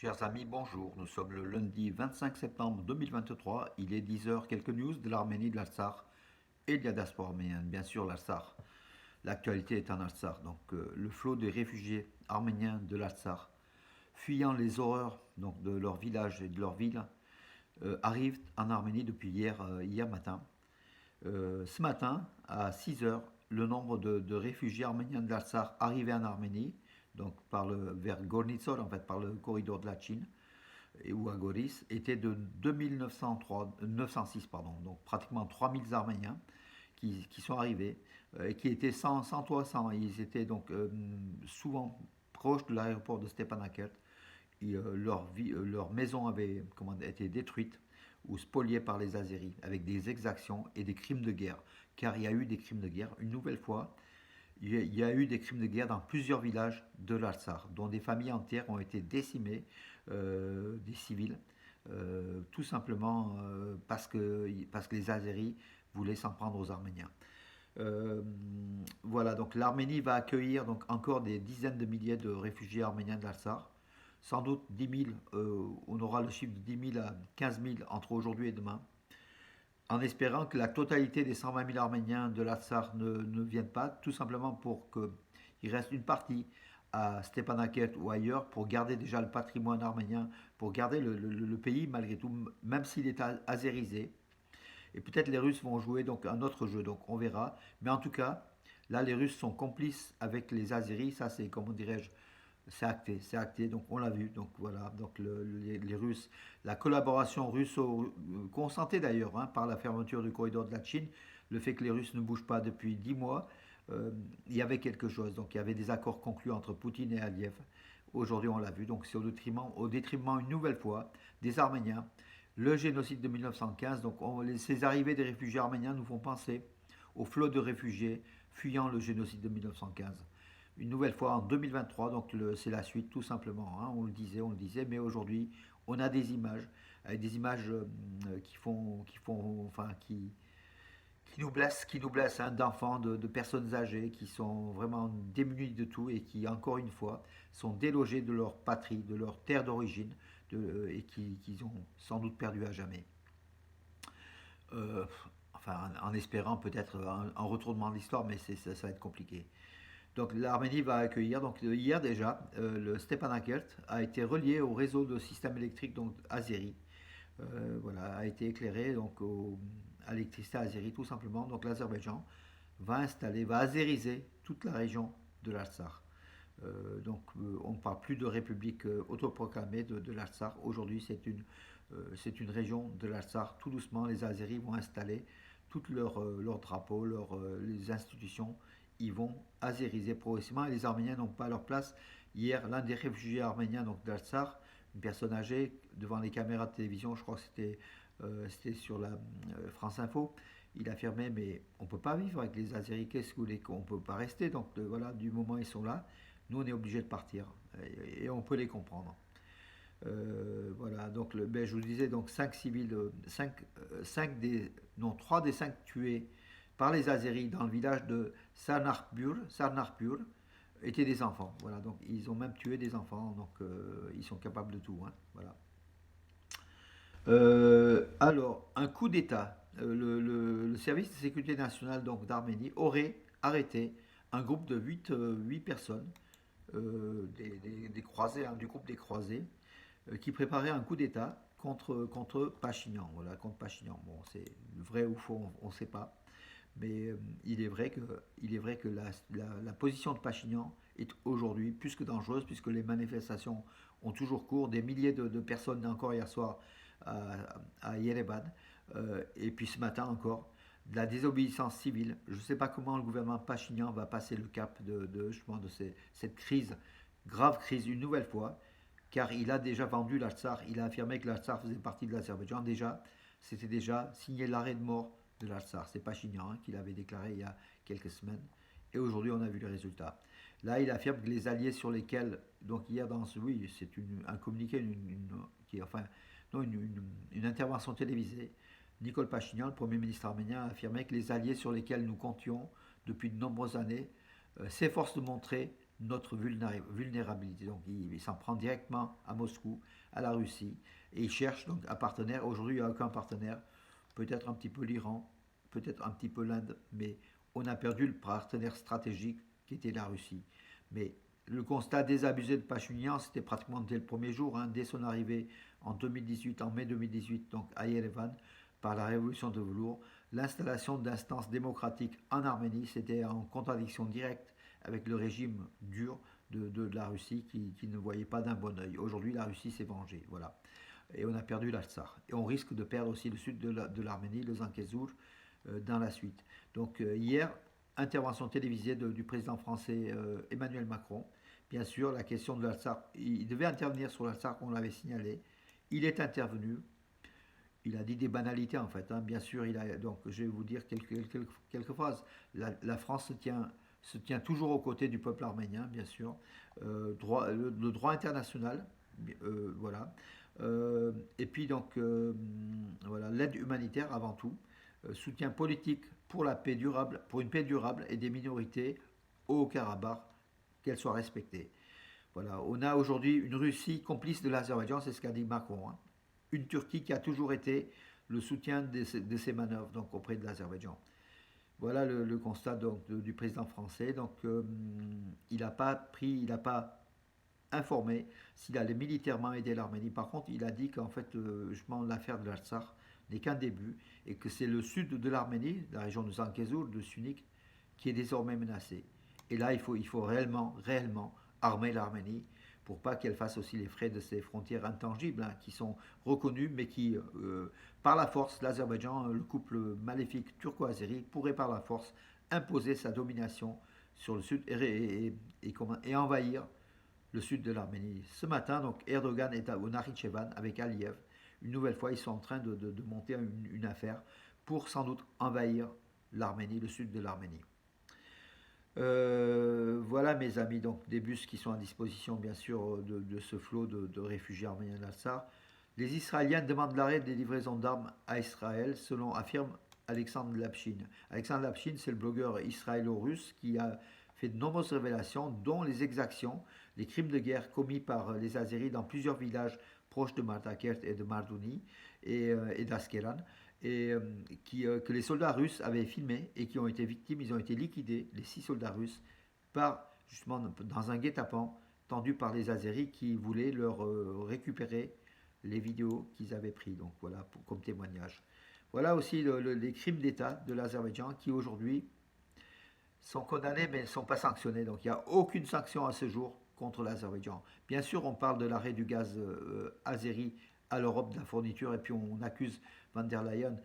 Chers amis, bonjour. Nous sommes le lundi 25 septembre 2023. Il est 10 heures. Quelques news de l'Arménie, de l'Artsakh et de la diaspora arménienne. Bien sûr, l'Artsakh. L'actualité est en Artsakh. Donc, le flot de réfugiés arméniens de l'Artsakh, fuyant les horreurs de leur village et de leur ville, arrivent en Arménie depuis hier matin. Ce matin, à 6 heures, le nombre de réfugiés arméniens de l'Artsakh arrivés en Arménie, donc vers Gornitsor, en fait, par le corridor de la Chine, ou à Goris, était de 906, pardon, donc pratiquement 3000 Arméniens qui sont arrivés, et qui étaient sans toit, ils étaient donc souvent proches de l'aéroport de Stepanakert. Leur maison avait été détruite ou spoliée par les Azéris, avec des exactions et des crimes de guerre. Car il y a eu des crimes de guerre, une nouvelle fois, il y a eu des crimes de guerre dans plusieurs villages de l'Artsakh, dont des familles entières ont été décimées, des civils, tout simplement parce que les Azéris voulaient s'en prendre aux Arméniens. Voilà, donc l'Arménie va accueillir donc encore des dizaines de milliers de réfugiés arméniens de l'Artsakh. Sans doute 10 000, on aura le chiffre de 10 000 à 15 000 entre aujourd'hui et demain, en espérant que la totalité des 120 000 Arméniens de l'Artsakh ne viennent pas, tout simplement pour qu'il reste une partie à Stepanakert ou ailleurs, pour garder déjà le patrimoine arménien, pour garder le pays malgré tout, même s'il est azérisé. Et peut-être les Russes vont jouer donc un autre jeu, donc on verra. Mais en tout cas, là les Russes sont complices avec les Azéris, ça c'est, comment dirais-je, c'est acté, donc on l'a vu, donc voilà, donc les Russes, la collaboration russo-consentée d'ailleurs, hein, par la fermeture du corridor de la Chine, le fait que les Russes ne bougent pas depuis 10 mois, il y avait quelque chose, donc il y avait des accords conclus entre Poutine et Aliyev. Aujourd'hui on l'a vu, donc c'est au détriment une nouvelle fois des Arméniens. Le génocide de 1915, donc ces arrivées des réfugiés arméniens nous font penser au flot de réfugiés fuyant le génocide de 1915. Une nouvelle fois en 2023, donc c'est la suite tout simplement, hein, on le disait, mais aujourd'hui on a des images, avec des images qui nous blessent, hein, d'enfants, de personnes âgées qui sont vraiment démunies de tout et qui, encore une fois, sont délogés de leur patrie, de leur terre d'origine, et qui ont sans doute perdu à jamais. Euh, en espérant peut-être un retournement de l'histoire, mais ça va être compliqué. Donc l'Arménie va accueillir, donc hier déjà, le Stepanakert a été relié au réseau de système électrique donc azéri. Voilà, a été éclairé donc à l'électricité azéri tout simplement. Donc l'Azerbaïdjan va azériser toute la région de l'Artsakh. On ne parle plus de république autoproclamée de l'Artsakh. Aujourd'hui, c'est une région de l'Artsakh. Tout doucement, les Azéris vont installer tous leurs drapeaux, les institutions. Ils vont azériser progressivement et les Arméniens n'ont pas leur place. Hier, l'un des réfugiés arméniens donc d'Artsakh, une personne âgée, devant les caméras de télévision, je crois que c'était sur la France Info, il affirmait mais on ne peut pas vivre avec les Azéris, qu'est-ce que vous voulez, on ne peut pas rester, donc voilà, du moment où ils sont là, nous on est obligé de partir et on peut les comprendre. Voilà, donc je vous disais, donc 5 civils, 3 des 5 tués par les Azéris dans le village de Sarnarpur étaient des enfants. Voilà, donc ils ont même tué des enfants, donc ils sont capables de tout, hein, voilà. Alors, un coup d'État. Le service de sécurité nationale donc d'Arménie aurait arrêté un groupe de 8 personnes, des croisés, hein, du groupe des croisés, qui préparait un coup d'État contre Pachinian. Voilà, contre Pachinian. Bon, c'est vrai ou faux, on ne sait pas. Mais il est vrai que la position de Pachinian est aujourd'hui plus que dangereuse, puisque les manifestations ont toujours cours. Des milliers de personnes encore hier soir à Yerevan, et puis ce matin encore, de la désobéissance civile. Je ne sais pas comment le gouvernement Pachinian va passer le cap justement cette crise, grave crise, une nouvelle fois, car il a déjà vendu l'Artsakh, il a affirmé que l'Artsakh faisait partie de l'Azerbaïdjan. C'était déjà signé l'arrêt de mort de l'Artsakh. C'est Pachinian, hein, qui l'avait déclaré il y a quelques semaines. Et aujourd'hui, on a vu les résultats. Là, il affirme que les alliés sur lesquels, donc hier oui, c'est un communiqué, une intervention télévisée. Nicole Pachinian, le Premier ministre arménien, a affirmé que les alliés sur lesquels nous comptions depuis de nombreuses années s'efforcent de montrer notre vulnérabilité. Donc il s'en prend directement à Moscou, à la Russie, et il cherche donc un partenaire. Aujourd'hui, il n'y a aucun partenaire, peut-être un petit peu l'Iran, peut-être un petit peu l'Inde, mais on a perdu le partenaire stratégique qui était la Russie. Mais le constat désabusé de Pachinian, c'était pratiquement dès le premier jour, hein, dès son arrivée en 2018, en mai 2018, donc à Yerevan, par la révolution de velours. L'installation d'instances démocratiques en Arménie, c'était en contradiction directe avec le régime dur de la Russie qui ne voyait pas d'un bon oeil. Aujourd'hui, la Russie s'est vengée, voilà. Et on a perdu l'Artsakh. Et on risque de perdre aussi le sud de l'Arménie, le Zangezur, dans la suite. Donc hier, intervention télévisée du président français Emmanuel Macron. Bien sûr, la question de l'Artsakh, il devait intervenir sur l'Artsakh, on l'avait signalé. Il est intervenu. Il a dit des banalités en fait, hein. Bien sûr, donc je vais vous dire quelques phrases. La France se tient toujours aux côtés du peuple arménien, bien sûr. Le droit international, voilà. Et puis donc, voilà, l'aide humanitaire avant tout. Soutien politique pour la paix durable, pour une paix durable et des minorités au Haut-Karabakh, qu'elles soient respectées. Voilà, on a aujourd'hui une Russie complice de l'Azerbaïdjan, c'est ce qu'a dit Macron, hein. Une Turquie qui a toujours été le soutien de ces manœuvres donc auprès de l'Azerbaïdjan. Voilà le constat donc, du président français. Donc il n'a pas informé s'il allait militairement aider l'Arménie. Par contre, il a dit qu'en fait, justement, l'affaire de l'Artsakh n'est qu'un début et que c'est le sud de l'Arménie, la région de Zangezur, de Sunik, qui est désormais menacé. Et là, il faut réellement armer l'Arménie pour pas qu'elle fasse aussi les frais de ces frontières intangibles, hein, qui sont reconnues, mais qui, par la force, l'Azerbaïdjan, le couple maléfique turco-azéri, pourrait par la force imposer sa domination sur le sud et envahir le sud de l'Arménie. Ce matin, donc, Erdogan est au Nakhichevan avec Aliyev. Une nouvelle fois, ils sont en train de monter une affaire pour sans doute envahir l'Arménie, le sud de l'Arménie. Voilà mes amis, donc des bus qui sont à disposition bien sûr de ce flot de réfugiés arméniens d'Al-Sar. Les Israéliens demandent l'arrêt des livraisons d'armes à Israël, affirme Alexandre Lapshin. Alexandre Lapshin, c'est le blogueur israélo-russe qui a fait de nombreuses révélations, dont les exactions, les crimes de guerre commis par les Azéris dans plusieurs villages proches de Martakert et de Mardouni et d'Askeran, et que les soldats russes avaient filmé et qui ont été victimes, ils ont été liquidés, les 6 soldats russes, justement dans un guet-apens tendu par les Azéris qui voulaient leur récupérer les vidéos qu'ils avaient prises, donc voilà, comme témoignage. Voilà aussi les crimes d'État de l'Azerbaïdjan qui aujourd'hui sont condamnés mais ne sont pas sanctionnés. Donc il n'y a aucune sanction à ce jour contre l'Azerbaïdjan. Bien sûr, on parle de l'arrêt du gaz azéri à l'Europe de la fourniture et puis on accuse Van der Leyen,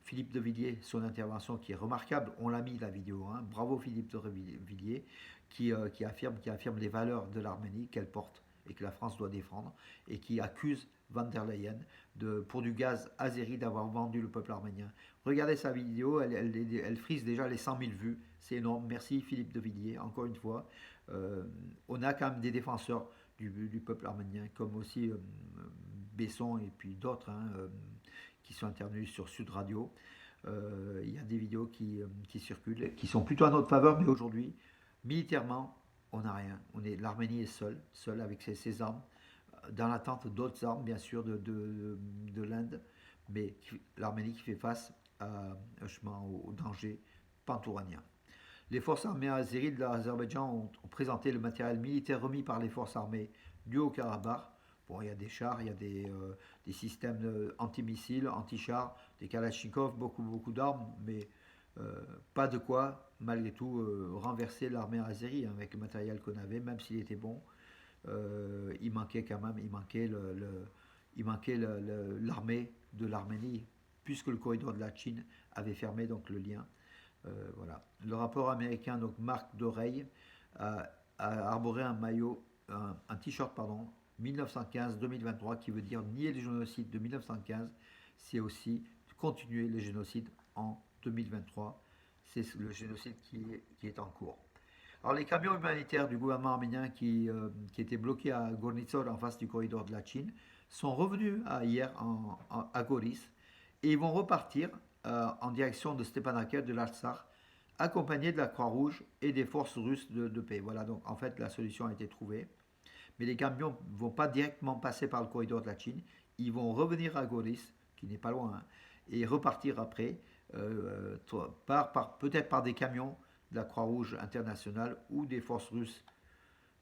Philippe de Villiers, son intervention qui est remarquable. On l'a mis la vidéo, hein. Bravo Philippe de Villiers qui affirme les valeurs de l'Arménie qu'elle porte et que la France doit défendre et qui accuse Van der Leyen pour du gaz azéri d'avoir vendu le peuple arménien. Regardez sa vidéo, elle frise déjà les 100 000 vues, c'est énorme. Merci Philippe de Villiers, encore une fois. On a quand même des défenseurs du peuple arménien, comme aussi Besson et puis d'autres, hein, qui sont intervenus sur Sud Radio. Il y a des vidéos qui circulent, qui sont plutôt à notre faveur, mais aujourd'hui, militairement, on n'a rien. L'Arménie est seule avec ses armes, dans l'attente d'autres armes, bien sûr, de l'Inde, mais l'Arménie qui fait face au danger pantouranien. Les forces armées azéries de l'Azerbaïdjan ont présenté le matériel militaire remis par les forces armées du Haut-Karabakh. Bon, il y a des chars, il y a des systèmes anti-missiles, anti-chars, des kalachnikovs, beaucoup d'armes, mais pas de quoi, malgré tout, renverser l'armée azérie, hein, avec le matériel qu'on avait, même s'il était bon. Il manquait quand même, il manquait l'armée de l'Arménie, puisque le corridor de la Chine avait fermé donc le lien. Voilà. Le rapport américain, donc marque d'oreille, a arboré un maillot, un t-shirt, pardon, 1915-2023, qui veut dire nier les génocides de 1915, c'est aussi continuer les génocides en 2023. C'est le génocide qui est en cours. Alors les camions humanitaires du gouvernement arménien qui étaient bloqués à Gornitsor en face du corridor de la Chine sont revenus hier à Goris et ils vont repartir en direction de Stepanakert, de l'Artsakh, accompagné de la Croix-Rouge et des forces russes de paix. Voilà, donc en fait la solution a été trouvée. Mais les camions ne vont pas directement passer par le corridor de la Chine, ils vont revenir à Goris, qui n'est pas loin, hein, et repartir après, peut-être par des camions de la Croix-Rouge internationale ou des forces russes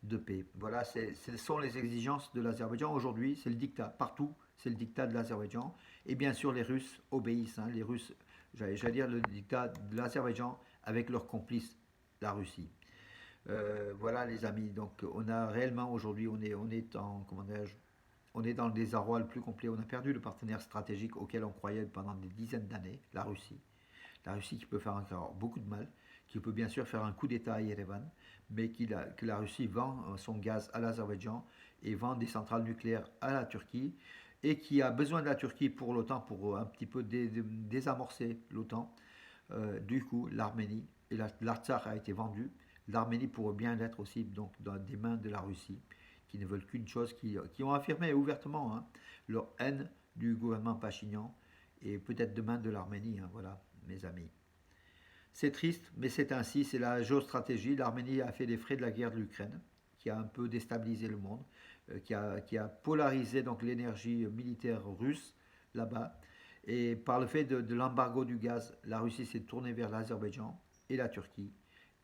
de paix. Voilà, ce sont les exigences de l'Azerbaïdjan aujourd'hui, c'est le dictat, partout, c'est le dictat de l'Azerbaïdjan. Et bien sûr, les Russes obéissent, hein, les Russes, j'allais dire le dictat de l'Azerbaïdjan avec leur complice, la Russie. Voilà les amis, donc on a réellement aujourd'hui, on est en, comment on est dans le désarroi le plus complet. On a perdu le partenaire stratégique auquel on croyait pendant des dizaines d'années, la Russie. La Russie qui peut faire encore beaucoup de mal, qui peut bien sûr faire un coup d'État à Yerevan, mais que la Russie vend son gaz à l'Azerbaïdjan et vend des centrales nucléaires à la Turquie, et qui a besoin de la Turquie pour l'OTAN, pour un petit peu désamorcer l'OTAN. Du coup, l'Arménie, et l'Artsakh a été vendu, l'Arménie pourrait bien l'être aussi donc dans des mains de la Russie, qui ne veulent qu'une chose, qui ont affirmé ouvertement, hein, leur haine du gouvernement Pachinian et peut-être demain de l'Arménie, hein, voilà, mes amis. C'est triste, mais c'est ainsi, c'est la géostratégie. L'Arménie a fait les frais de la guerre de l'Ukraine, qui a un peu déstabilisé le monde, qui a polarisé donc l'énergie militaire russe là-bas. Et par le fait de l'embargo du gaz, la Russie s'est tournée vers l'Azerbaïdjan et la Turquie.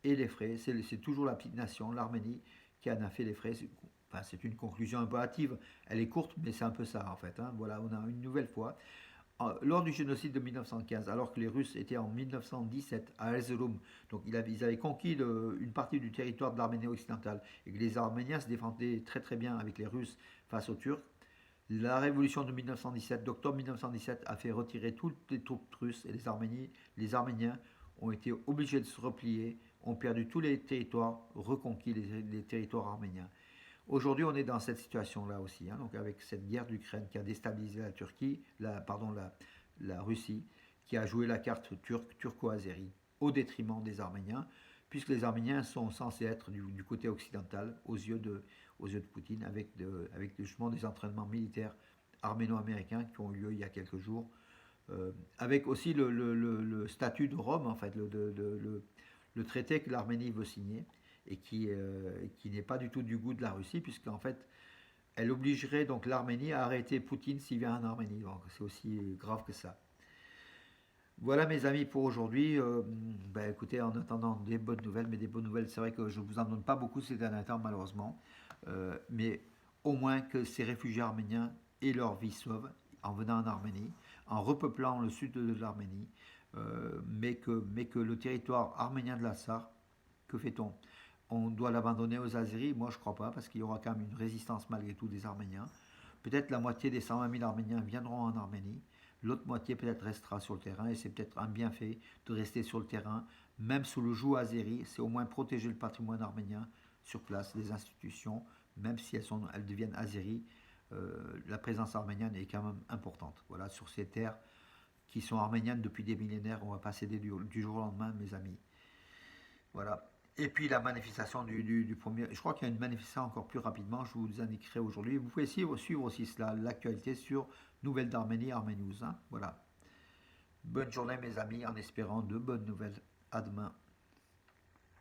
Et les frais, c'est toujours la petite nation, l'Arménie, qui en a fait les frais. Enfin, c'est une conclusion un peu hâtive. Elle est courte, mais c'est un peu ça en fait, hein. Voilà, on a une nouvelle fois lors du génocide de 1915, alors que les Russes étaient en 1917 à Erzurum, donc ils avaient conquis une partie du territoire de l'Arménie occidentale, et que les Arméniens se défendaient très très bien avec les Russes face aux Turcs, la révolution de 1917, d'octobre 1917, a fait retirer toutes les troupes russes, et les Arméniens ont été obligés de se replier, ont perdu tous les territoires, reconquis les territoires arméniens. Aujourd'hui, on est dans cette situation-là aussi, hein, donc avec cette guerre d'Ukraine qui a déstabilisé la Turquie, la Russie, qui a joué la carte turco-azérie au détriment des Arméniens, puisque les Arméniens sont censés être du côté occidental aux yeux de Poutine, avec justement des entraînements militaires arméno-américains qui ont eu lieu il y a quelques jours, avec aussi le statut de Rome, en fait, le traité que l'Arménie veut signer et qui n'est pas du tout du goût de la Russie, puisqu'en fait, elle obligerait donc l'Arménie à arrêter Poutine s'il vient en Arménie. Donc c'est aussi grave que ça. Voilà mes amis pour aujourd'hui. Ben, écoutez, en attendant des bonnes nouvelles, mais des bonnes nouvelles, c'est vrai que je ne vous en donne pas beaucoup ces derniers temps malheureusement, mais au moins que ces réfugiés arméniens aient leur vie sauve en venant en Arménie, en repeuplant le sud de l'Arménie, mais que le territoire arménien de la Sarre, que fait-on? On doit l'abandonner aux Azéris? Moi je ne crois pas, parce qu'il y aura quand même une résistance malgré tout des Arméniens. Peut-être la moitié des 120 000 Arméniens viendront en Arménie, l'autre moitié peut-être restera sur le terrain, et c'est peut-être un bienfait de rester sur le terrain, même sous le joug azéri, c'est au moins protéger le patrimoine arménien sur place, les institutions, même si elles deviennent azéries, la présence arménienne est quand même importante. Voilà, sur ces terres qui sont arméniennes depuis des millénaires, on ne va pas céder du jour au lendemain, mes amis. Voilà. Et puis la manifestation du premier. Je crois qu'il y a une manifestation encore plus rapidement, je vous indiquerai aujourd'hui. Vous pouvez suivre aussi cela, l'actualité sur Nouvelles d'Arménie, Arménews, hein. Voilà. Bonne journée mes amis, en espérant de bonnes nouvelles. À demain.